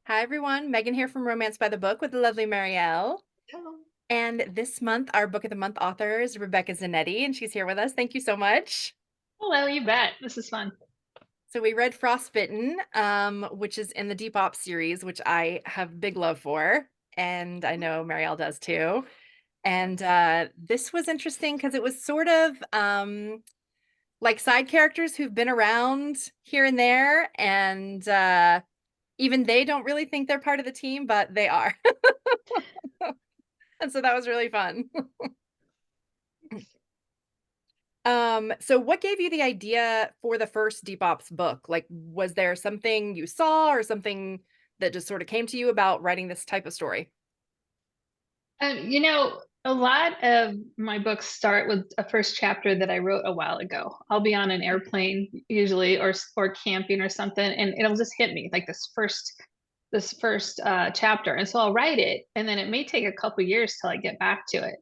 Hi, everyone. Megan here from Romance by the Book with the lovely Marielle. Oh. And this month, our Book of the Month author is Rebecca Zanetti, and she's here with us. Thank you so much. Hello, you bet. This is fun. So we read Frostbitten, which is in the Deep Op series, which I have big love for, and I know Marielle does too. And this was interesting because it was sort of like side characters who've been around here and there, and even they don't really think they're part of the team, but they are. And so that was really fun. So what gave you the idea for the first Deep Ops book? Like, was there something you saw or something that just sort of came to you about writing this type of story? A lot of my books start with a first chapter that I wrote a while ago. I'll be on an airplane usually, or camping or something, and it'll just hit me like this first chapter, and so I'll write it, and then it may take a couple years till I get back to it.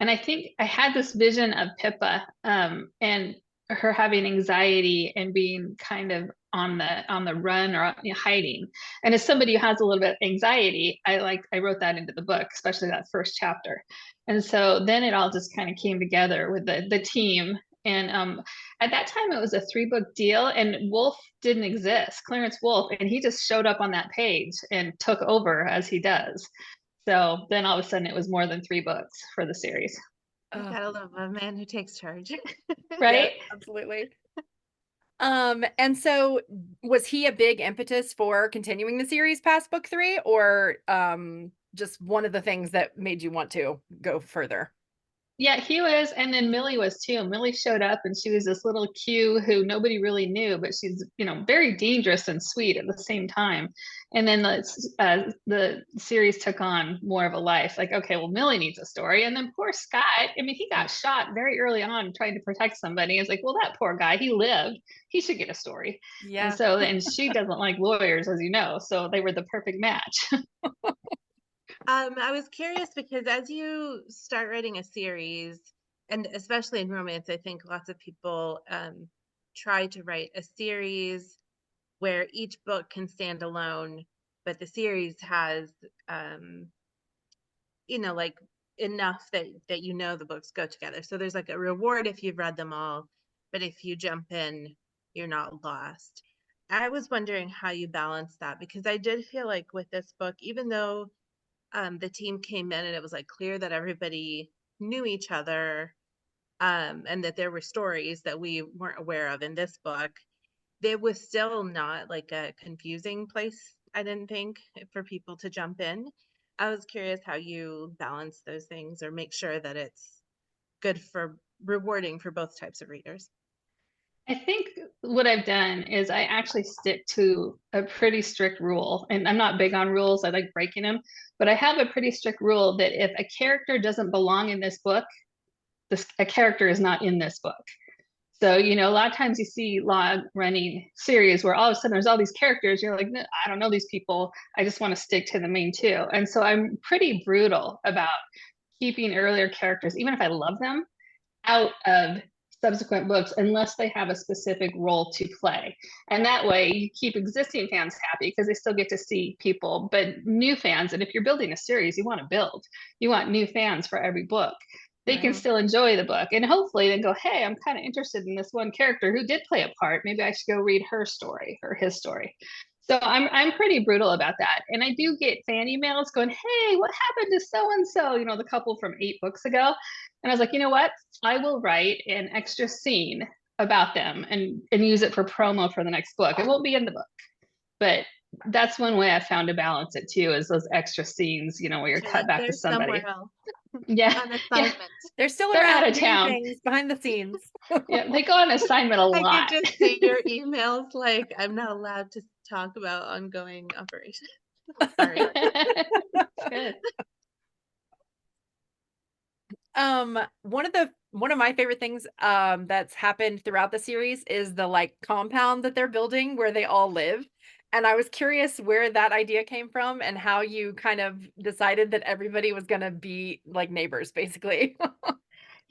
And I think I had this vision of Pippa, and her having anxiety and being kind of on the run or hiding. And as somebody who has a little bit of anxiety, I wrote that into the book, especially that first chapter. And so then it all just kind of came together with the team. And at that time, it was a 3-book deal, and Wolf didn't exist, Clarence Wolf, and he just showed up on that page and took over as he does. So then all of a sudden, it was more than 3 books for the series, You Oh, gotta love a man who takes charge. yes, right? absolutely. And so was he a big impetus for continuing the series past book 3 or just one of the things that made you want to go further? Yeah, he was, and then Millie was too. Millie showed up, and she was this little Q who nobody really knew, but she's very dangerous and sweet at the same time. And then the series took on more of a life. Like, okay, well, Millie needs a story, and then poor Scott. I mean, he got shot very early on trying to protect somebody. It's like, well, that poor guy, he lived. He should get a story. And Yeah. so, and she doesn't like lawyers, as you know, so they were the perfect match. I was curious because as you start writing a series, and especially in romance, I think lots of people try to write a series where each book can stand alone, but the series has, um, like enough that the books go together. So there's like a reward if you've read them all, but if you jump in, you're not lost. I was wondering how you balance that because I did feel like with this book, even though the team came in and it was like clear that everybody knew each other, and that there were stories that we weren't aware of in this book, there was still not like a confusing place, I didn't think, for people to jump in. I was curious how you balance those things or make sure that it's good for rewarding for both types of readers. I think what I've done is I actually stick to a pretty strict rule. And I'm not big on rules, I like breaking them, but I have a pretty strict rule that if a character doesn't belong in this book, a character is not in this book. So, a lot of times you see log running series where all of a sudden there's all these characters. You're like, I don't know these people. I just want to stick to the main two. And so I'm pretty brutal about keeping earlier characters, even if I love them, out of subsequent books unless they have a specific role to play. And that way you keep existing fans happy because they still get to see people, but new fans, and if you're building a series, you want to build, you want new fans for every book. They can Right. still enjoy the book and hopefully then go, hey, I'm kind of interested in this one character who did play a part. Maybe I should go read her story or his story. So I'm pretty brutal about that. And I do get fan emails going, hey, what happened to so and so? The couple from 8 books ago. And I was like, you know what? I will write an extra scene about them and use it for promo for the next book. It won't be in the book, but that's one way I found to balance it too, is those extra scenes, where you're You're cut like, back to they're somewhere somebody. else Yeah, on yeah, assignment. They're still they're out around of doing town. things behind the scenes. Yeah, they go on assignment a I could lot. just see your emails like, I'm not allowed to talk about ongoing operations. Sorry. Good. One of my favorite things that's happened throughout the series is the like compound that they're building where they all live. And I was curious where that idea came from and how you kind of decided that everybody was going to be like neighbors basically.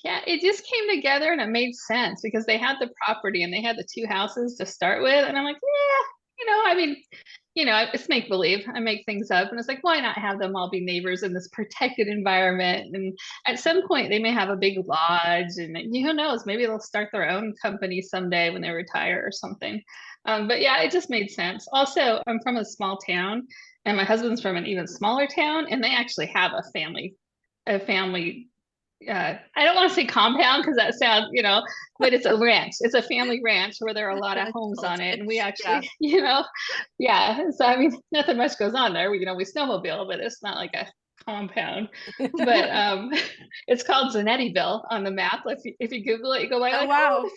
Yeah, it just came together and it made sense because they had the property and they had the 2 houses to start with. And I'm like, yeah, I mean, you know, it's make believe. I make things up, and it's like, why not have them all be neighbors in this protected environment? And at some point, they may have a big lodge, and who knows? Maybe they'll start their own company someday when they retire or something. But yeah, it just made sense. Also, I'm from a small town, and my husband's from an even smaller town, and they actually have a family I don't want to say compound because that sounds, you know, but it's a ranch. It's a family ranch where there are a lot of I homes told on it. you. And we Yeah. actually, you know, yeah. So, I mean, nothing much goes on there. We snowmobile, but it's not like a compound. But it's called Zanettiville on the map. If you Google it, you go by Oh like, oh, wow.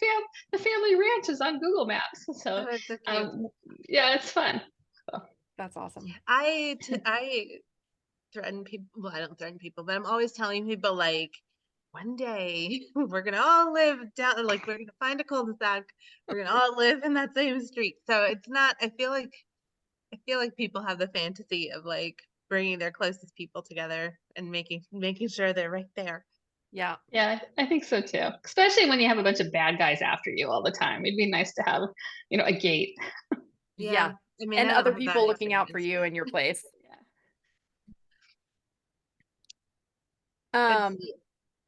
the family ranch is on Google Maps. So, Oh, it's so cute. yeah, it's fun. So, That's awesome. I threaten people. Well, I don't threaten people, but I'm always telling people like, one day we're gonna all live down. Like we're gonna find a cul-de-sac. We're gonna all live in that same street. So it's not. I feel like people have the fantasy of like bringing their closest people together and making sure they're right there. Yeah. yeah, I think so too. Especially when you have a bunch of bad guys after you all the time. It'd be nice to have, you know, a gate. Yeah. Yeah. I mean, And I don't other have that people looking out for experience, you but and your place. it's Um,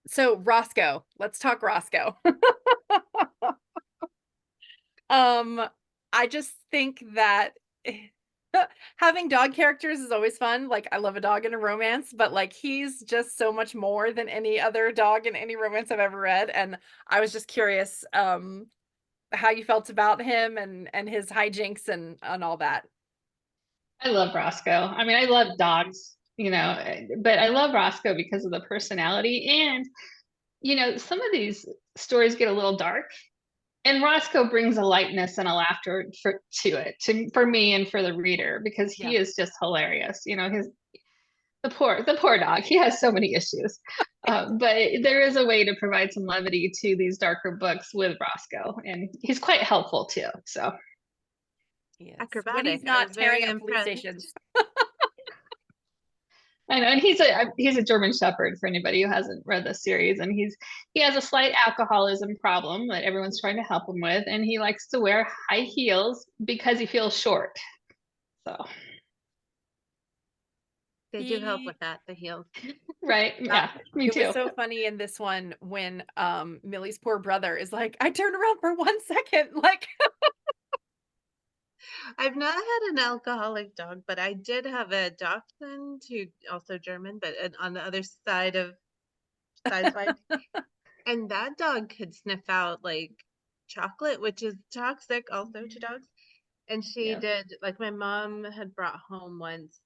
so Roscoe, let's talk Roscoe. Um, I just think that having dog characters is always fun. Like I love a dog in a romance, but like he's just so much more than any other dog in any romance I've ever read. And I was just curious how you felt about him and his hijinks and all that. I love Roscoe. I mean, I love dogs, you know, but I love Roscoe because of the personality. And, you know, some of these stories get a little dark. And Roscoe brings a lightness and a laughter for me and for the reader because Yeah. he is just hilarious. You know, the poor dog. He has so many issues, but there is a way to provide some levity to these darker books with Roscoe, and he's quite helpful too. So He is. When he's acrobatic. I not was tearing very up police impressed. stations. I know, and he's a German Shepherd for anybody who hasn't read the series, and he has a slight alcoholism problem that everyone's trying to help him with, and he likes to wear high heels because he feels short. So They do help He with that, the heels. right, yeah, me It was too. so funny in this one when Millie's poor brother is like, I turned around for 1 second. Like I've not had an alcoholic dog, but I did have a dachshund who also German, but on the other side of Sideswipe. And that dog could sniff out like chocolate, which is toxic also to dogs. And she Yeah. did, like my mom had brought home once.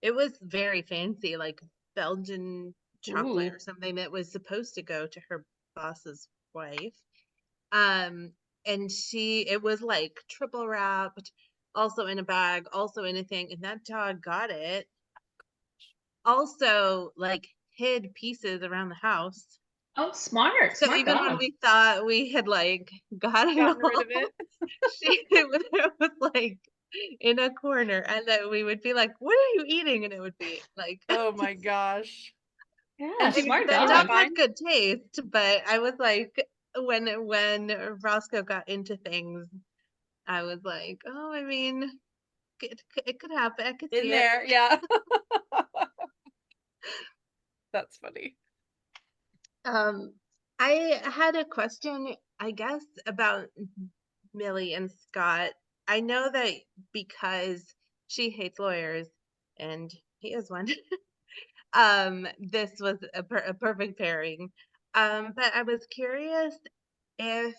It was very fancy, like Belgian chocolate Ooh. or something that was supposed to go to her boss's wife. Um, and it was like triple wrapped, also in a bag, also in a thing, and that dog got it. Also, like hid pieces around the house. Oh, smart, So smart even when dog. we thought we had like got it gotten rid all, of it. it was like in a corner, and that we would be like, "What are you eating?" And it would be like, Oh my gosh. Yeah, And I she mean, smart that she was dog dog. had fine. good taste, but I was like, when Roscoe got into things, I was like, oh, I mean, it could happen. I could In see it. there. Yeah. That's funny. Um, I had a question, I guess, about Millie and Scott. I know that because she hates lawyers and he is one, this was a perfect pairing. But I was curious if,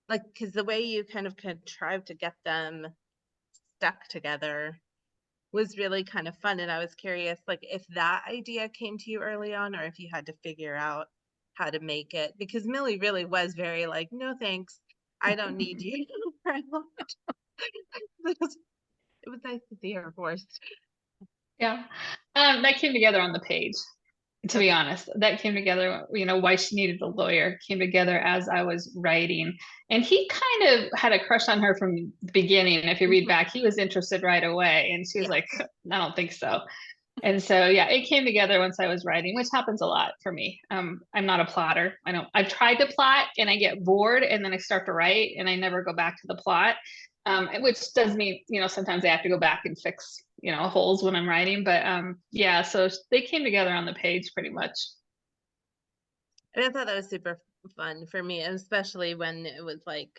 like, because the way you kind of contrived to get them stuck together was really kind of fun. And I was curious, like, if that idea came to you early on, or if you had to figure out how to make it, because Millie really was very like, no thanks, I don't need you. It was nice to see her forced. Yeah. That came together on the page, to be Okay. honest. That came together, you know, why she needed a lawyer came together as I was writing. And he kind of had a crush on her from the beginning. If you read Mhm. back, he was interested right away. And she was Yeah. like, I don't think so. And so, yeah, it came together once I was writing, which happens a lot for me. I'm not a plotter. I've tried to plot and I get bored and then I start to write and I never go back to the plot. which does mean, sometimes I have to go back and fix, holes when I'm writing. But yeah, so they came together on the page pretty much. And I thought that was super fun for me, especially when it was like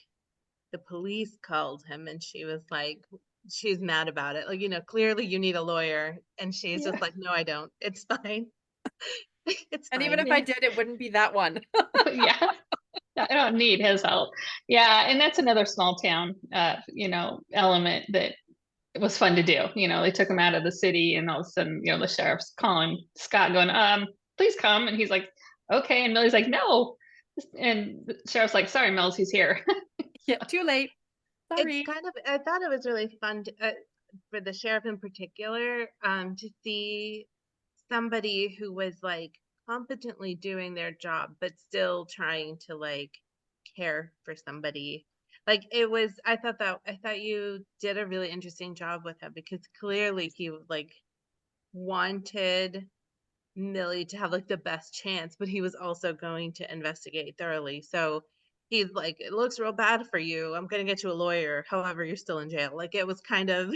the police called him and she was like, she's mad about it. Like, clearly you need a lawyer. And she's Yeah. just like, no, I don't. It's fine. It's And even fine. if I did, it wouldn't be that one. Yeah. I don't need his help. Yeah, and that's another small town, element that was fun to do. They took him out of the city, and all of a sudden, the sheriff's calling Scott, going, please come," and he's like, "Okay," and Millie's like, "No," and the sheriff's like, "Sorry, Mills, he's here." Yeah, too late. It's Sorry. kind of, I thought it was really fun for the sheriff in particular, to see somebody who was like competently doing their job, but still trying to like care for somebody. Like I thought you did a really interesting job with him, because clearly he like wanted Millie to have like the best chance, but he was also going to investigate thoroughly. So he's like, it looks real bad for you. I'm going to get you a lawyer. However, you're still in jail. Like it was kind of,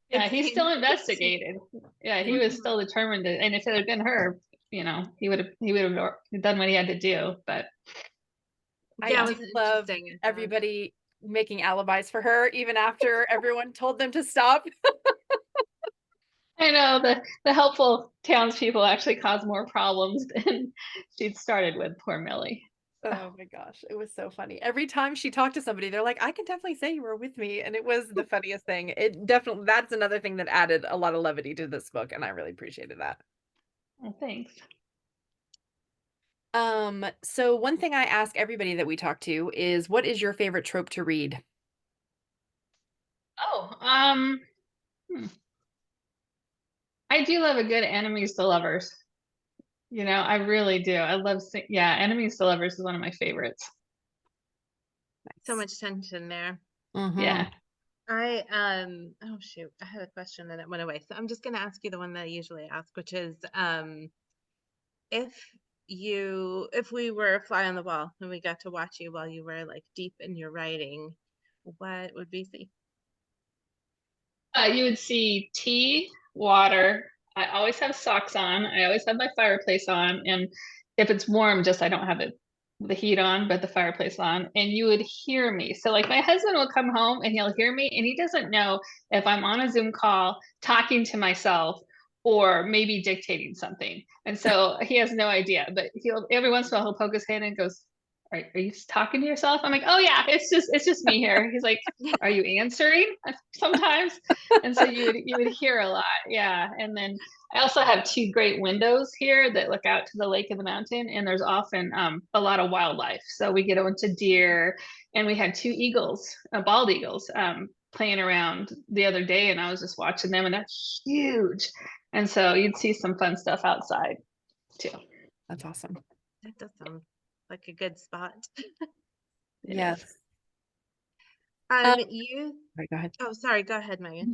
Yeah, it he seemed. still investigated. Yeah, he was still determined to, and if it had been her, he would have done what he had to do. But I Yeah, yeah, it do was love interesting. I thought. everybody making alibis for her, even after everyone told them to stop. I know the helpful townspeople actually caused more problems than she'd started with. Poor Millie. Oh my gosh, it was so funny. Every time she talked to somebody, they're like, "I can definitely say you were with me." And it was the funniest thing. It definitely That's another thing that added a lot of levity to this book, and I really appreciated that. Oh, thanks. So one thing I ask everybody that we talk to is, what is your favorite trope to read? Oh, hmm. I do love a good enemies to lovers. I really do. I love, yeah, enemies to lovers is one of my favorites. So much tension there. Mm-hmm. Yeah. Oh shoot, I had a question and it went away. So I'm just gonna ask you the one that I usually ask, which is if if we were a fly on the wall and we got to watch you while you were like deep in your writing, what would we see? You would see tea, water. I always have socks on. I always have my fireplace on. And if it's warm, just I don't have the heat on, but the fireplace on. And you would hear me. So like my husband will come home and he'll hear me, and he doesn't know if I'm on a Zoom call talking to myself or maybe dictating something. And so he has no idea. But he'll every once in a while he'll poke his hand and goes, are you talking to yourself? I'm like, oh yeah, it's just me here. He's like, are you answering? Sometimes. And so you would hear a lot. Yeah. And then I also have two great windows here that look out to the lake and the mountain, and there's often a lot of wildlife. So we get a bunch of deer, and we had two eagles, bald eagles, playing around the other day, and I was just watching them, and they're huge. And so you'd see some fun stuff outside too. That's awesome. That does sound like a good spot. It Yes. is. You. Sorry, go ahead. Oh, sorry. Go ahead, Megan.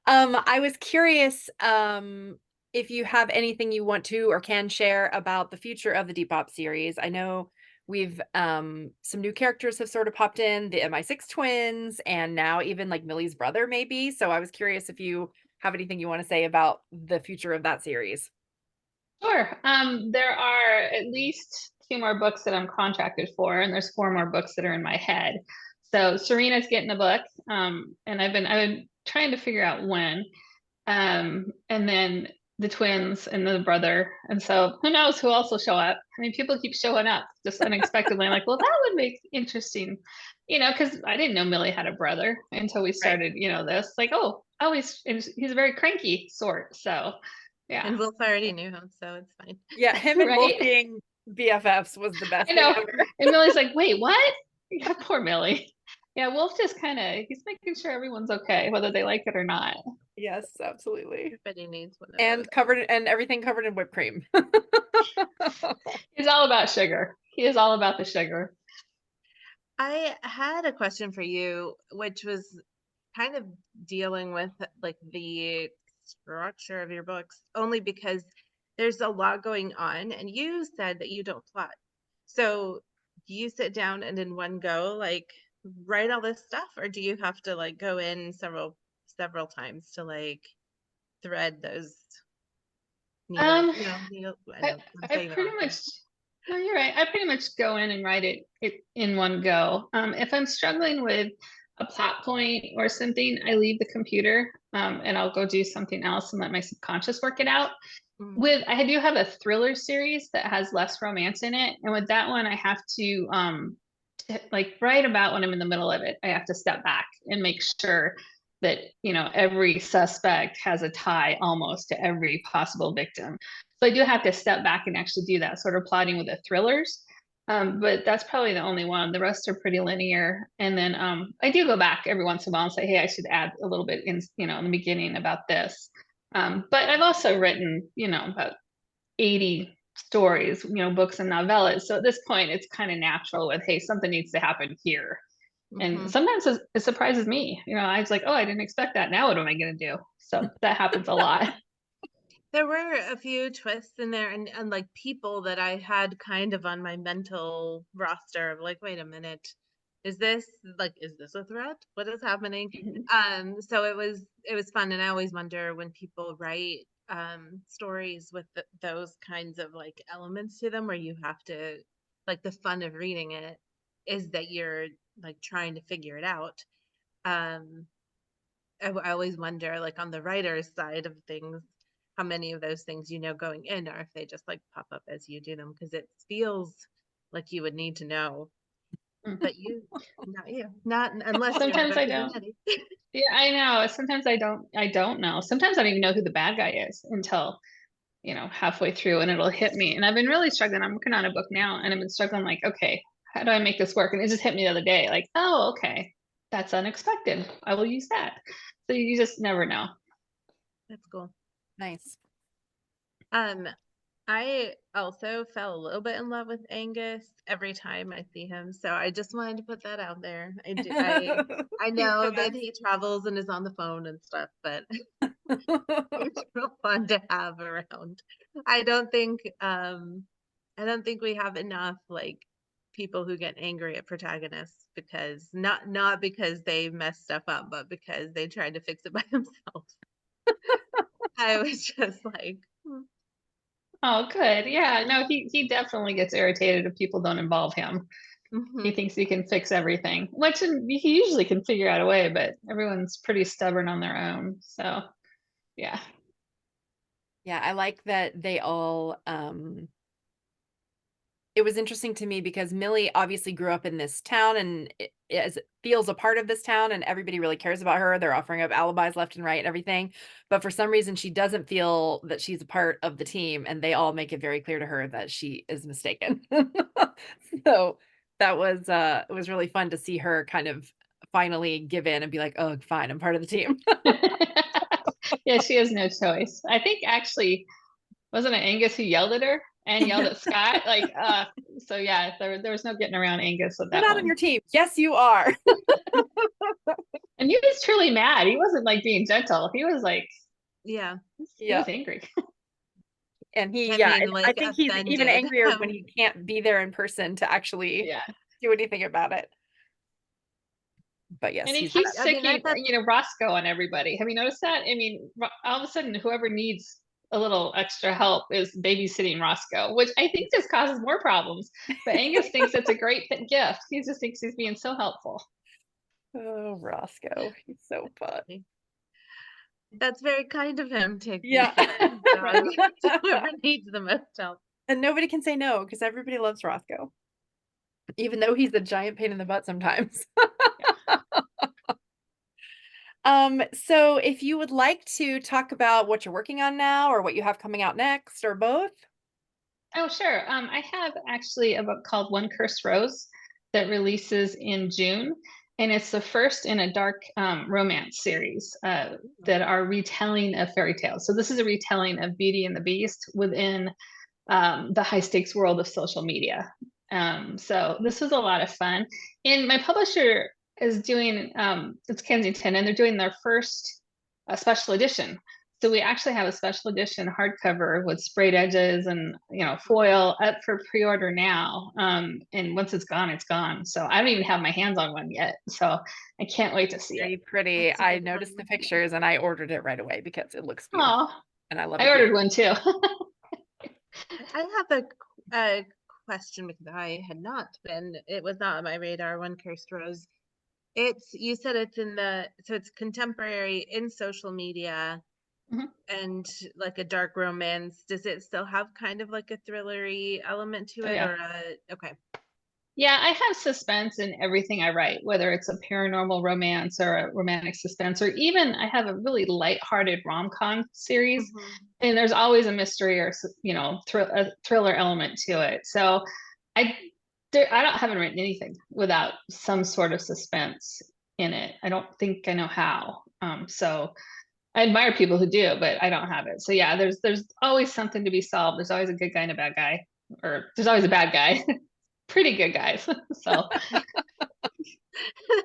I was curious if you have anything you want to or can share about the future of the Depop series. I know we've some new characters have sort of popped in, the MI6 twins, and now even like Millie's brother, maybe. So I was curious if you have anything you want to say about the future of that series. Sure. There are at least two more books that I'm contracted for, and there's four more books that are in my head. So Serena's getting a book, and I've been trying to figure out when. And then the twins and the brother, and so who knows who else will show up? I mean, people keep showing up just unexpectedly. I'm like, well, that would make interesting, because I didn't know Millie had a brother until we Right. started, this. Like, oh, he's a very cranky sort. So, yeah, And Wolf already knew him, so it's fine. Yeah, him and Wolf right. being BFFs was the best I thing know. ever. And Millie's like, wait, what? Yeah, poor Millie. Yeah, Wolf just he's making sure everyone's okay, whether they like it or not. Yes, absolutely. Everybody needs one of those. And everything covered in whipped cream. He's all about sugar. He is all about the sugar. I had a question for you, which was kind of dealing with like the structure of your books, only because there's a lot going on, and you said that you don't plot. So do you sit down and in one go, like write all this stuff, or do you have to like go in several times to like thread those needles? Um, I I, know I'm I saying the pretty wrong thing. much, no, you're right. I pretty much go in and write it in one go. If I'm struggling with a plot point or something, I leave the computer, and I'll go do something else and let my subconscious work it out. Mm. I do have a thriller series that has less romance in it, and with that one, I have to like right about when I'm in the middle of it, I have to step back and make sure that every suspect has a tie almost to every possible victim. So I do have to step back and actually do that sort of plotting with the thrillers. But that's probably the only one. The rest are pretty linear. And then I do go back every once in a while and say, hey, I should add a little bit in the beginning about this. But I've also written, about 80 stories, books and novellas. So at this point, it's kind of natural with, hey, something needs to happen here. And Mhm. sometimes it surprises me. I was like, oh, I didn't expect that. Now what am I going to do? So that happens a lot. There were a few twists in there, and like people that I had kind of on my mental roster of like, wait a minute, is this a threat? What is happening? So it was fun, and I always wonder when people write stories with those kinds of like elements to them, where you have to, like, the fun of reading it is that you're like trying to figure it out. Um, I always wonder, like, on the writer's side of things, how many of those things going in, or if they just like pop up as you do them, because it feels like you would need to know, but not unless you're Sometimes I Rebecca don't. Zanetti. Yeah, I know. Sometimes I don't know. Sometimes I don't even know who the bad guy is until, halfway through and it'll hit me. And I've been really struggling. I'm working on a book now and I've been struggling like, okay, how do I make this work? And it just hit me the other day, like, oh, okay, that's unexpected. I will use that. So you just never know. That's cool. Nice. Um, I also fell a little bit in love with Angus every time I see him, so I just wanted to put that out there. I He's know the that best. he travels and is on the phone and stuff, but it's real fun to have around. I don't think um I don't think we have enough like people who get angry at protagonists, because not because they mess stuff up, but because they tried to fix it by themselves. I was just like, Oh, good. Yeah, no, he definitely gets irritated if people don't involve him. He mhm. thinks he can fix everything, which he usually can figure out a way, but everyone's pretty stubborn on their own. So, yeah. Yeah, I like that they all it was interesting to me because Millie obviously grew up in this town and feels a part of this town and everybody really cares about her. They're offering up alibis left and right and everything. But for some reason, she doesn't feel that she's a part of the team. And they all make it very clear to her that she is mistaken. So that was it was really fun to see her kind of finally give in and be like, oh, fine, I'm part of the team. Yeah, she has no choice. I think actually, wasn't it Angus who yelled at her and yelled at Scott? Like, so yeah, there was no getting around Angus with We're that not on one. your team. Yes, you are. And he was truly mad. He wasn't like being gentle. He was like, Yeah. he Yeah. was angry. And I yeah, mean, I like, think he's even offended. angrier when he can't be there in person to actually Yeah. do anything about it. But yes, And he he's I, keeps I mean, I sticking, thought, Roscoe on everybody. Have you noticed that? I mean, all of a sudden, whoever needs a little extra help is babysitting Roscoe, which I think just causes more problems. But Angus thinks it's a great gift. He just thinks he's being so helpful. oh, Roscoe. He's so fun. that's very kind of him to Yeah. send his dog to whoever needs the most help. And nobody can say no because everybody loves Roscoe, even though he's a giant pain in the butt sometimes. So if you would like to talk about what you're working on now or what you have coming out next or both. Oh, sure. I have actually a book called One Cursed Rose that releases in June. And it's the first in a dark romance series that are retelling of fairy tales. So this is a retelling of Beauty and the Beast within the high stakes world of social media. So this was a lot of fun. And my publisher is doing, it's Kensington, and they're doing their first special edition. So we actually have a special edition hardcover with sprayed edges and, you know, foil up for pre-order now. And once it's gone, it's gone. So I don't even have my hands on one yet. So I can't wait to see it. Very pretty. That's a I good noticed the one. pictures and I ordered it right away because it looks beautiful Oh, and I love I it. ordered one too. I have a question because I had not been, it was not on my radar when Cursed Rose. You said it's so it's contemporary in social media Mhm. and like a dark romance. Does it still have kind of like a thrillery element to Oh, it yeah. okay. Yeah, I have suspense in everything I write, whether it's a paranormal romance or a romantic suspense, or even I have a really lighthearted rom-com series, Mhm. and there's always a mystery or, you know, a thriller element to it. So I haven't written anything without some sort of suspense in it. I don't think I know how. So I admire people who do, but I don't have it. So yeah, there's always something to be solved. There's always a good guy and a bad guy, or there's always a bad guy. Pretty good guys. So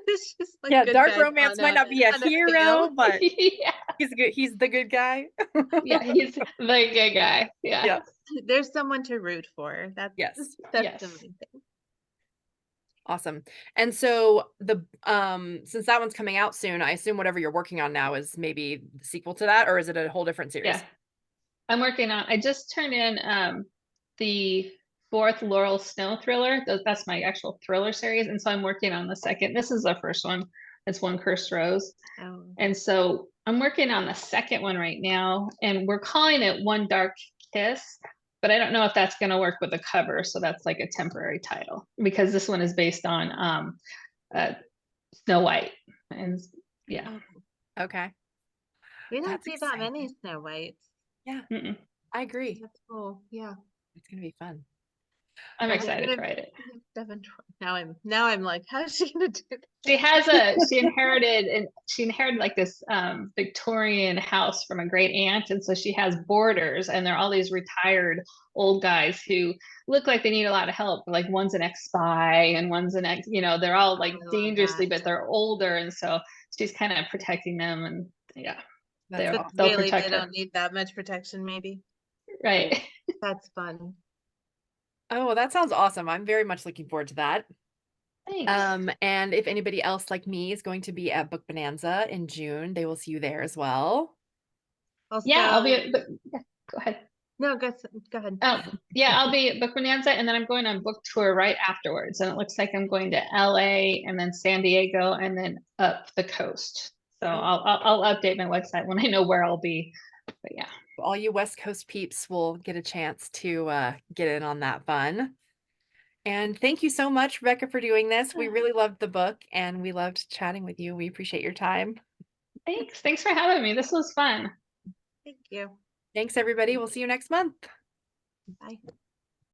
It's just like Yeah, good dark guys romance might not be a on a scale. hero, but yeah, he's the good guy. yeah, he's the good guy. Yeah. Yeah. There's someone to root for. That's Yes. that's the Yes. main thing. Awesome. And so since that one's coming out soon, I assume whatever you're working on now is maybe the sequel to that, or is it a whole different Yeah. series? I just turned in the fourth Laurel Snow thriller. That's my actual thriller series. And so I'm working on the second. This is the first one. It's One Cursed Rose. Oh. And so I'm working on the second one right now, and we're calling it One Dark Kiss, but I don't know if that's going to work with the cover. So that's like a temporary title because this one is based on Snow White. And yeah. Okay. We don't That's see that many exciting. Snow Whites. Yeah, Mm-mm. I agree. That's cool. Yeah. It's gonna be fun. I'm Are they excited gonna to write it. now I'm like, how's she gonna do that? She inherited like this Victorian house from a great aunt, and so she has boarders, and they're all these retired old guys who look like they need a lot of help. Like one's an ex-spy and one's an ex, you know, they're all like I love dangerously, that. but they're older, and so she's kind of protecting them, and yeah, That's But awesome. they'll really, protect they her. don't need that much protection, maybe. Right. That's fun. Oh, well, that sounds awesome. I'm very much looking forward to that. Thanks. And if anybody else like me is going to be at Book Bonanza in June, they will see you there as well. Also, Yeah, but yeah, go ahead. no, go ahead. Yeah, I'll be at Book Bonanza, and then I'm going on book tour right afterwards. And it looks like I'm going to LA and then San Diego and then up the coast. So I'll update my website when I know where I'll be. But yeah. All you West Coast peeps will get a chance to get in on that fun. And thank you so much, Rebecca, for doing this. We really loved the book and we loved chatting with you. We appreciate your time. Thanks. Thanks for having me. This was fun. Thank you. Thanks, everybody. We'll see you next month. Bye.